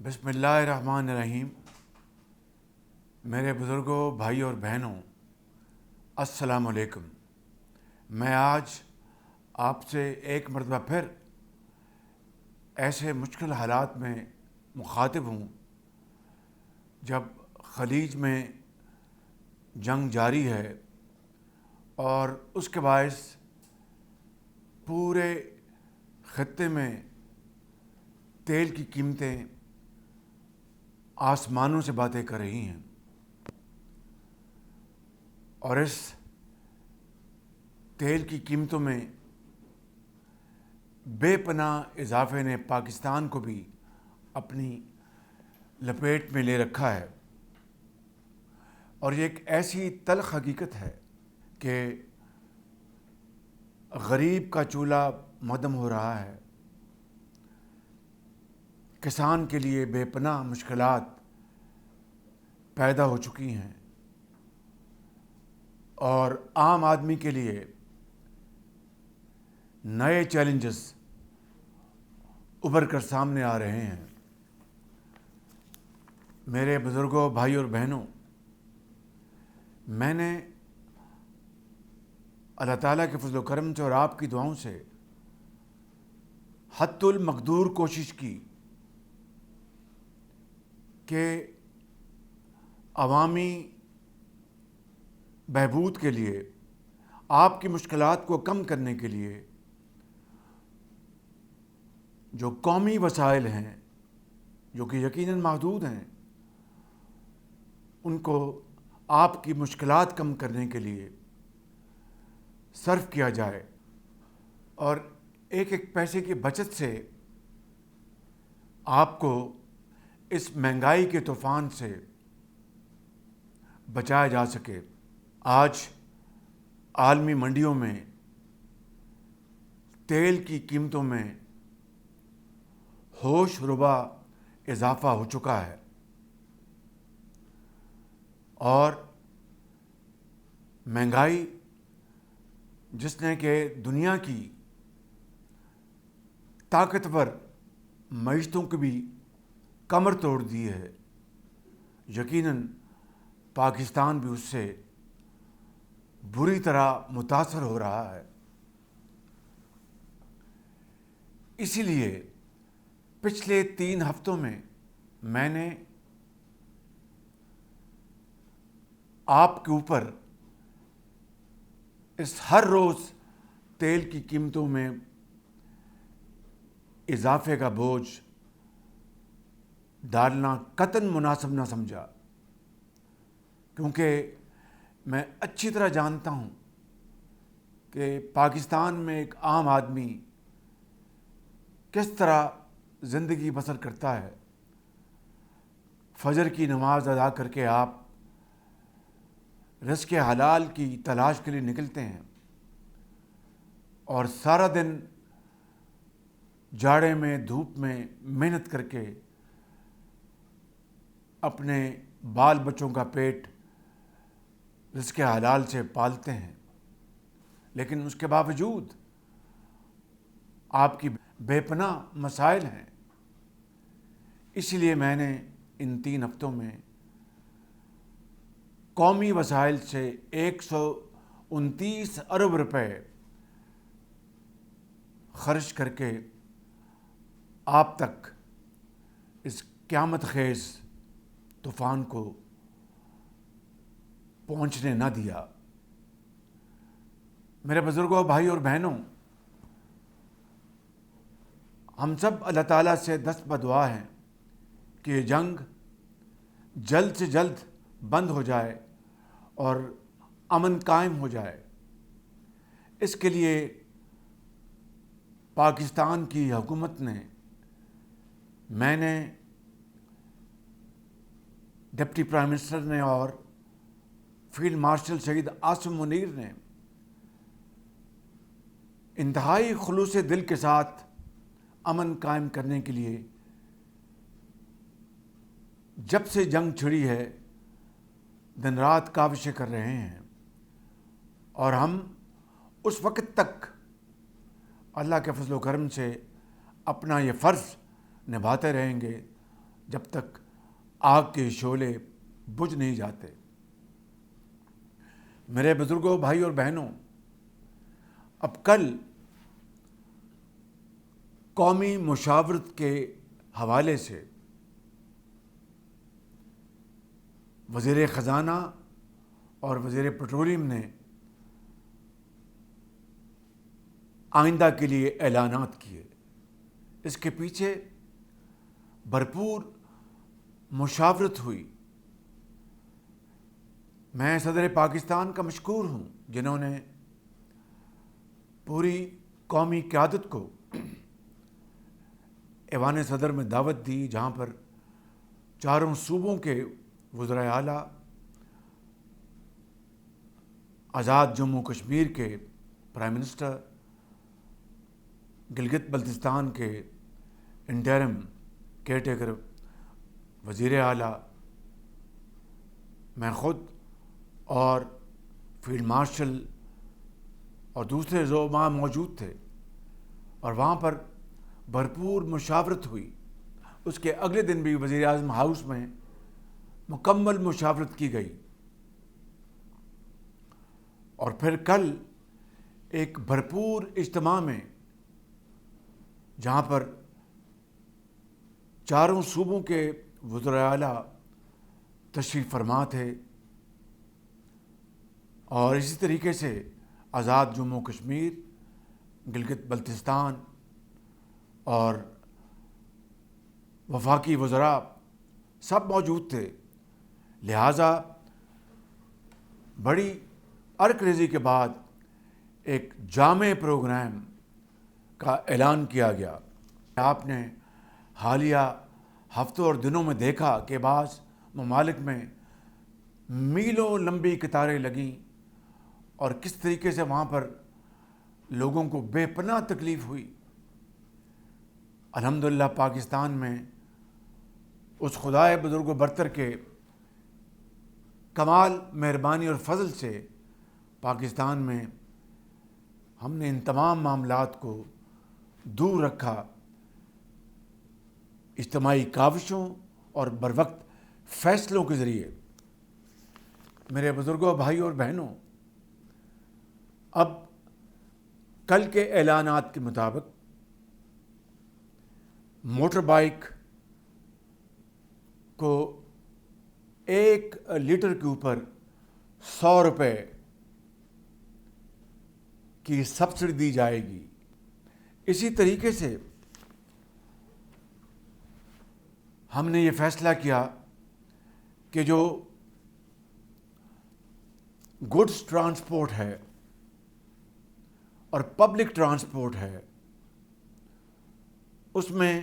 بسم اللہ الرحمن الرحیم۔ میرے بزرگوں، بھائی اور بہنوں، السلام علیکم۔ میں آج آپ سے ایک مرتبہ پھر ایسے مشکل حالات میں مخاطب ہوں جب خلیج میں جنگ جاری ہے اور اس کے باعث پورے خطے میں تیل کی قیمتیں آسمانوں سے باتیں کر رہی ہیں، اور اس تیل کی قیمتوں میں بے پناہ اضافے نے پاکستان کو بھی اپنی لپیٹ میں لے رکھا ہے۔ اور یہ ایک ایسی تلخ حقیقت ہے کہ غریب کا چولہا مہدم ہو رہا ہے، کسان کے لیے بے پناہ مشکلات پیدا ہو چکی ہیں، اور عام آدمی کے لیے نئے چیلنجز ابھر کر سامنے آ رہے ہیں۔ میرے بزرگوں، بھائی اور بہنوں، میں نے اللہ تعالیٰ کے فضل و کرم سے اور آپ کی دعاؤں سے حتی المقدور کوشش کی کہ عوامی بہبود کے لیے، آپ کی مشکلات کو کم کرنے کے لیے جو قومی وسائل ہیں، جو کہ یقیناً محدود ہیں، ان کو آپ کی مشکلات کم کرنے کے لیے صرف کیا جائے، اور ایک ایک پیسے کی بچت سے آپ کو اس مہنگائی کے طوفان سے بچایا جا سکے۔ آج عالمی منڈیوں میں تیل کی قیمتوں میں ہوش ربا اضافہ ہو چکا ہے، اور مہنگائی جس نے کہ دنیا کی طاقتور معیشتوں کی بھی کمر توڑ دی ہے، یقیناً پاکستان بھی اس سے بری طرح متاثر ہو رہا ہے۔ اسی لیے پچھلے 3 ہفتوں میں نے آپ کے اوپر اس ہر روز تیل کی قیمتوں میں اضافے کا بوجھ ڈالنا قطعاً مناسب نہ سمجھا، کیونکہ میں اچھی طرح جانتا ہوں کہ پاکستان میں ایک عام آدمی کس طرح زندگی بسر کرتا ہے۔ فجر کی نماز ادا کر کے آپ رزق حلال کی تلاش کے لیے نکلتے ہیں، اور سارا دن جاڑے میں، دھوپ میں محنت کر کے اپنے بال بچوں کا پیٹ رزق حلال سے پالتے ہیں، لیکن اس کے باوجود آپ کی بے پناہ مسائل ہیں۔ اسی لیے میں نے ان 3 ہفتوں میں قومی وسائل سے 129 ارب روپے خرچ کر کے آپ تک اس قیامت خیز طوفان کو پہنچنے نہ دیا۔ میرے بزرگوں، بھائی اور بہنوں، ہم سب اللہ تعالیٰ سے دست بدعا ہیں کہ یہ جنگ جلد سے جلد بند ہو جائے اور امن قائم ہو جائے۔ اس کے لیے پاکستان کی حکومت نے، میں نے، ڈپٹی پرائم منسٹر نے اور فیلڈ مارشل شہید عاصم منیر نے انتہائی خلوص دل کے ساتھ امن قائم کرنے کے لیے جب سے جنگ چھڑی ہے دن رات کاوشیں کر رہے ہیں، اور ہم اس وقت تک اللہ کے فضل و کرم سے اپنا یہ فرض نبھاتے رہیں گے جب تک آگ کے شعلے بجھ نہیں جاتے۔ میرے بزرگوں، بھائی اور بہنوں، اب کل قومی مشاورت کے حوالے سے وزیر خزانہ اور وزیر پیٹرولیم نے آئندہ کے لیے اعلانات کیے۔ اس کے پیچھے بھرپور مشاورت ہوئی۔ میں صدر پاکستان کا مشکور ہوں جنہوں نے پوری قومی قیادت کو ایوان صدر میں دعوت دی، جہاں پر چاروں صوبوں کے وزرائے اعلیٰ، آزاد جموں کشمیر کے پرائم منسٹر، گلگت بلتستان کے انٹرم کیئر ٹیکر وزیر اعلیٰ، میں خود اور فیلڈ مارشل اور دوسرے زعماء موجود تھے، اور وہاں پر بھرپور مشاورت ہوئی۔ اس کے اگلے دن بھی وزیر اعظم ہاؤس میں مکمل مشاورت کی گئی، اور پھر کل ایک بھرپور اجتماع میں جہاں پر چاروں صوبوں کے وزرائے اعلیٰ تشریف فرما تھے، اور اسی طریقے سے آزاد جموں کشمیر، گلگت بلتستان اور وفاقی وزراء سب موجود تھے۔ لہٰذا بڑی عرق ریزی کے بعد ایک جامع پروگرام کا اعلان کیا گیا۔ آپ نے حالیہ ہفتوں اور دنوں میں دیکھا کہ بعض ممالک میں میلوں لمبی قطاریں لگیں، اور کس طریقے سے وہاں پر لوگوں کو بے پناہ تکلیف ہوئی۔ الحمدللہ پاکستان میں اس خدائے بزرگ و برتر کے کمال مہربانی اور فضل سے پاکستان میں ہم نے ان تمام معاملات کو دور رکھا، اجتماعی کاوشوں اور بروقت فیصلوں کے ذریعے۔ میرے بزرگوں، بھائی اور بہنوں، اب کل کے اعلانات کے مطابق موٹر بائک کو 1 لیٹر کے اوپر 100 روپے کی سبسڈی دی جائے گی۔ اسی طریقے سے ہم نے یہ فیصلہ کیا کہ جو گڈس ٹرانسپورٹ ہے اور پبلک ٹرانسپورٹ ہے، اس میں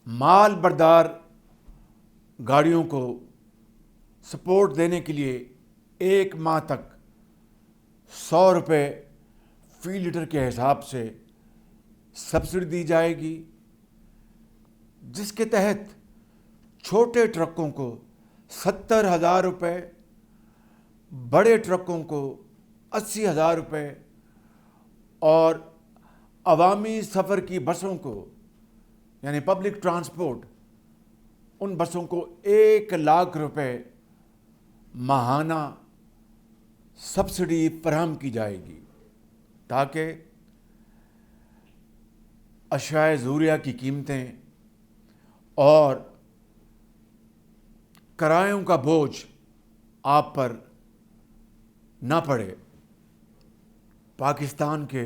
مال بردار گاڑیوں کو سپورٹ دینے کے لیے 1 ماہ تک 100 روپے فی لیٹر کے حساب سے سبسڈی دی جائے گی، جس کے تحت چھوٹے ٹرکوں کو 70,000 روپے، بڑے ٹرکوں کو 80,000 روپے، اور عوامی سفر کی بسوں کو یعنی پبلک ٹرانسپورٹ، ان بسوں کو 1 لاکھ روپے ماہانہ سبسڈی فراہم کی جائے گی، تاکہ اشیاء ضروریہ کی قیمتیں اور کرایوں کا بوجھ آپ پر نہ پڑے۔ پاکستان کے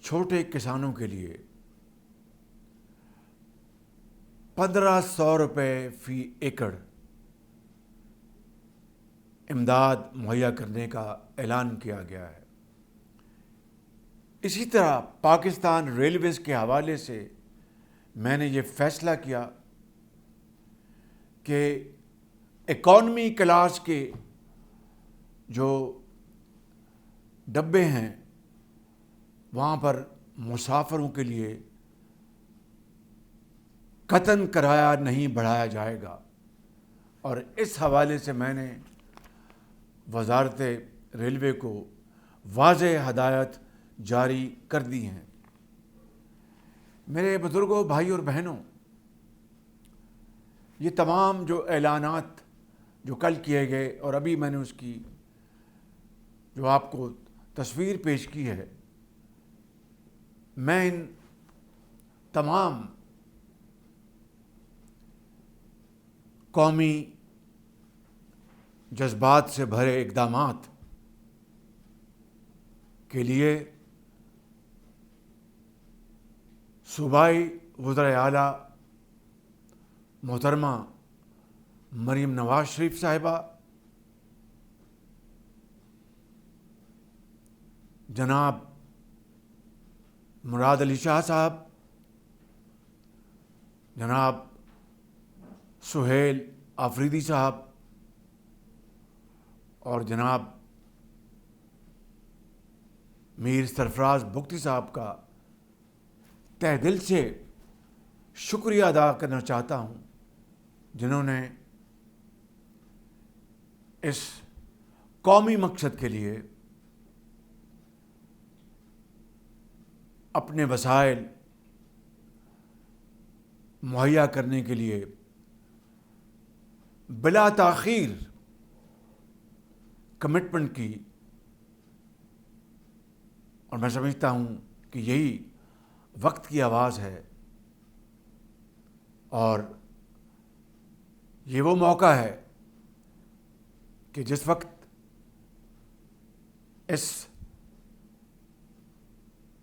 چھوٹے کسانوں کے لیے 1,500 روپے فی ایکڑ امداد مہیا کرنے کا اعلان کیا گیا ہے۔ اسی طرح پاکستان ریلویز کے حوالے سے میں نے یہ فیصلہ کیا کہ اکانومی کلاس کے جو ڈبے ہیں وہاں پر مسافروں کے لیے قطعاً کرایہ نہیں بڑھایا جائے گا، اور اس حوالے سے میں نے وزارت ریلوے کو واضح ہدایت جاری کر دی ہیں۔ میرے بزرگوں، بھائی اور بہنوں، یہ تمام جو اعلانات جو کل کیے گئے اور ابھی میں نے اس کی جو آپ کو تصویر پیش کی ہے، میں ان تمام قومی جذبات سے بھرے اقدامات کے لیے صوبائی وزرائے اعلیٰ محترمہ مریم نواز شریف صاحبہ، جناب مراد علی شاہ صاحب، جناب سہیل آفریدی صاحب اور جناب میر سرفراز بگٹی صاحب کا تہ دل سے شکریہ ادا کرنا چاہتا ہوں، جنہوں نے اس قومی مقصد کے لیے اپنے وسائل مہیا کرنے کے لیے بلا تاخیر کمٹمنٹ کی، اور میں سمجھتا ہوں کہ یہی وقت کی آواز ہے اور یہ وہ موقع ہے کہ جس وقت اس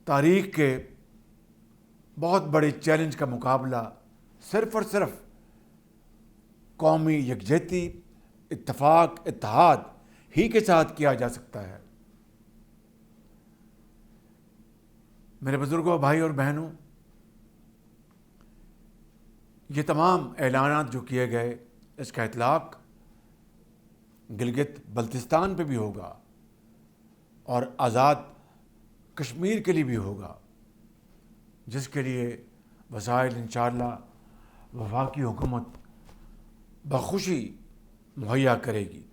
تاریخ کے بہت بڑے چیلنج کا مقابلہ صرف اور صرف قومی یکجہتی، اتفاق، اتحاد ہی کے ساتھ کیا جا سکتا ہے۔ میرے بزرگوں، بھائی اور بہنوں، یہ تمام اعلانات جو کیے گئے، اس کا اطلاق گلگت بلتستان پہ بھی ہوگا اور آزاد کشمیر کے لیے بھی ہوگا، جس کے لیے وسائل انشاءاللہ وفاقی حکومت بخوشی مہیا کرے گی۔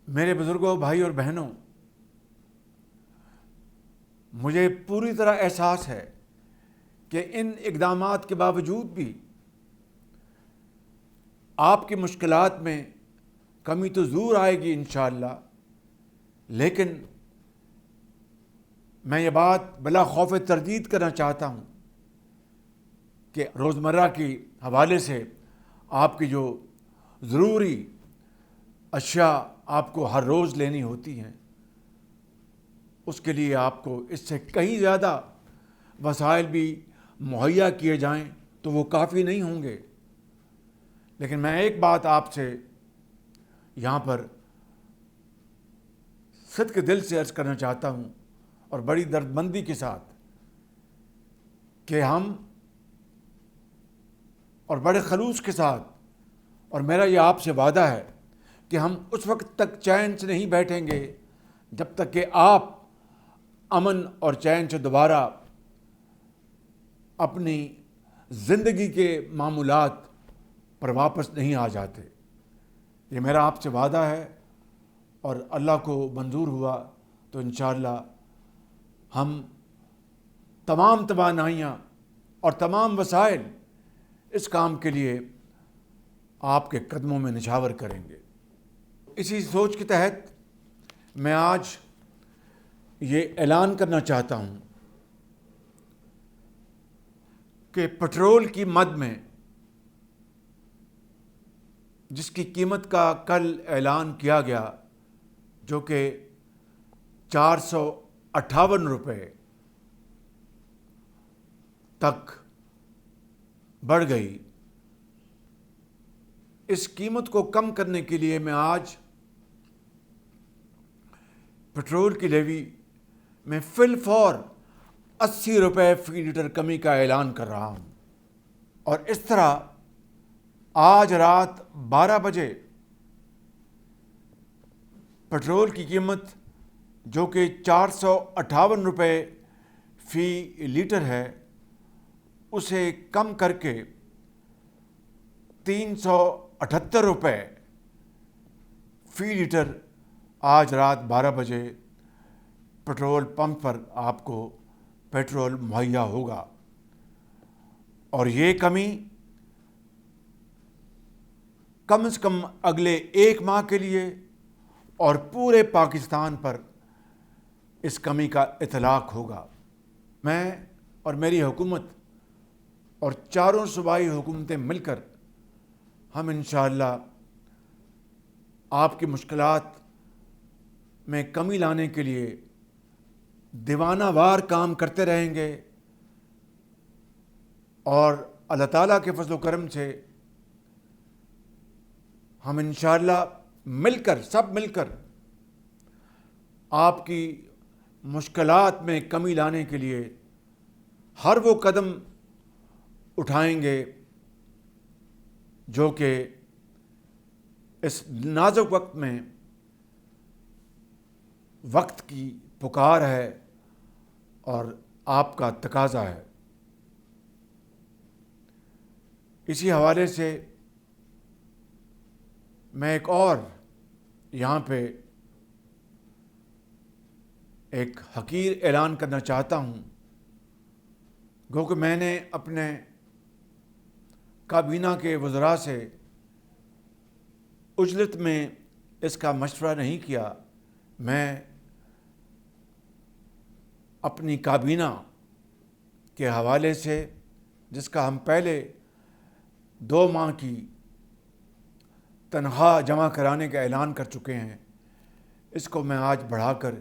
میرے بزرگوں، بھائی اور بہنوں، مجھے پوری طرح احساس ہے کہ ان اقدامات کے باوجود بھی آپ کی مشکلات میں کمی تو ضرور آئے گی انشاءاللہ، لیکن میں یہ بات بلا خوف تردید کرنا چاہتا ہوں کہ روزمرہ کی حوالے سے آپ کی جو ضروری اشیاء آپ کو ہر روز لینی ہوتی ہیں، اس کے لیے آپ کو اس سے کہیں زیادہ وسائل بھی مہیا کیے جائیں تو وہ کافی نہیں ہوں گے۔ لیکن میں ایک بات آپ سے یہاں پر صدق دل سے عرض کرنا چاہتا ہوں اور بڑی دردمندی کے ساتھ کہ ہم اور بڑے خلوص کے ساتھ، اور میرا یہ آپ سے وعدہ ہے کہ ہم اس وقت تک چین سے نہیں بیٹھیں گے جب تک کہ آپ امن اور چین سے دوبارہ اپنی زندگی کے معمولات پر واپس نہیں آ جاتے۔ یہ میرا آپ سے وعدہ ہے، اور اللہ کو منظور ہوا تو انشاءاللہ ہم تمام توانائیاں اور تمام وسائل اس کام کے لیے آپ کے قدموں میں نچھاور کریں گے۔ اسی سوچ کے تحت میں آج یہ اعلان کرنا چاہتا ہوں کہ پٹرول کی مد میں جس کی قیمت کا کل اعلان کیا گیا، جو کہ 458 روپے تک بڑھ گئی، اس قیمت کو کم کرنے کے لیے میں آج پٹرول کی لیوی میں فی الفور 80 روپے فی لیٹر کمی کا اعلان کر رہا ہوں، اور اس طرح آج رات 12 بجے پٹرول کی قیمت جو کہ 458 روپے فی لیٹر ہے، اسے کم کر کے 378 روپے فی لیٹر آج رات 12 بجے پٹرول پمپ پر آپ کو پیٹرول مہیا ہوگا، اور یہ کمی کم سے کم اگلے 1 ماہ کے لیے اور پورے پاکستان پر اس کمی کا اطلاق ہوگا۔ میں اور میری حکومت اور چاروں صوبائی حکومتیں مل کر ہم انشاءاللہ آپ کی مشکلات میں کمی لانے کے لیے دیوانہ وار کام کرتے رہیں گے، اور اللہ تعالیٰ کے فضل و کرم سے ہم انشاءاللہ سب مل کر آپ کی مشکلات میں کمی لانے کے لیے ہر وہ قدم اٹھائیں گے جو کہ اس نازک وقت میں وقت کی پکار ہے اور آپ کا تقاضا ہے۔ اسی حوالے سے میں ایک اور یہاں پہ ایک حقیر اعلان کرنا چاہتا ہوں، گو کہ میں نے اپنے کابینہ کے وزراء سے اجلت میں اس کا مشورہ نہیں کیا۔ میں اپنی کابینہ کے حوالے سے، جس کا ہم پہلے 2 ماہ کی تنخواہ جمع کرانے کا اعلان کر چکے ہیں، اس کو میں آج بڑھا کر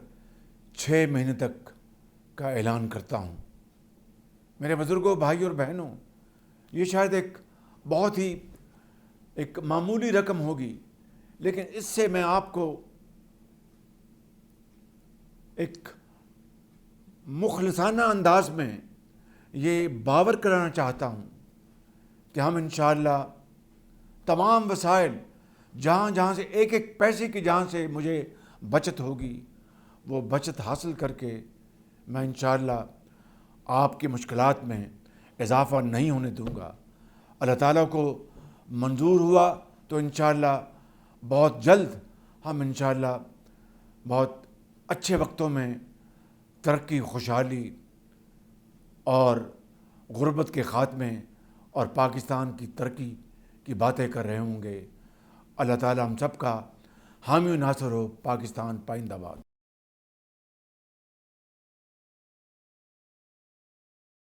6 مہینے تک کا اعلان کرتا ہوں۔ میرے بزرگوں، بھائیوں اور بہنوں، یہ شاید ایک بہت ہی ایک معمولی رقم ہوگی، لیکن اس سے میں آپ کو ایک مخلصانہ انداز میں یہ باور کرانا چاہتا ہوں کہ ہم انشاءاللہ تمام وسائل، جہاں سے ایک پیسے کی جہاں سے مجھے بچت ہوگی، وہ بچت حاصل کر کے میں انشاءاللہ آپ کی مشکلات میں اضافہ نہیں ہونے دوں گا۔ اللہ تعالیٰ کو منظور ہوا تو انشاءاللہ بہت جلد ہم انشاءاللہ بہت اچھے وقتوں میں ترقی، خوشحالی اور غربت کے خاتمے اور پاکستان کی ترقی کی باتیں کر رہے ہوں گے۔ اللہ تعالیٰ ہم سب کا حامی و ناصر ہو۔ پاکستان پائندہ باد۔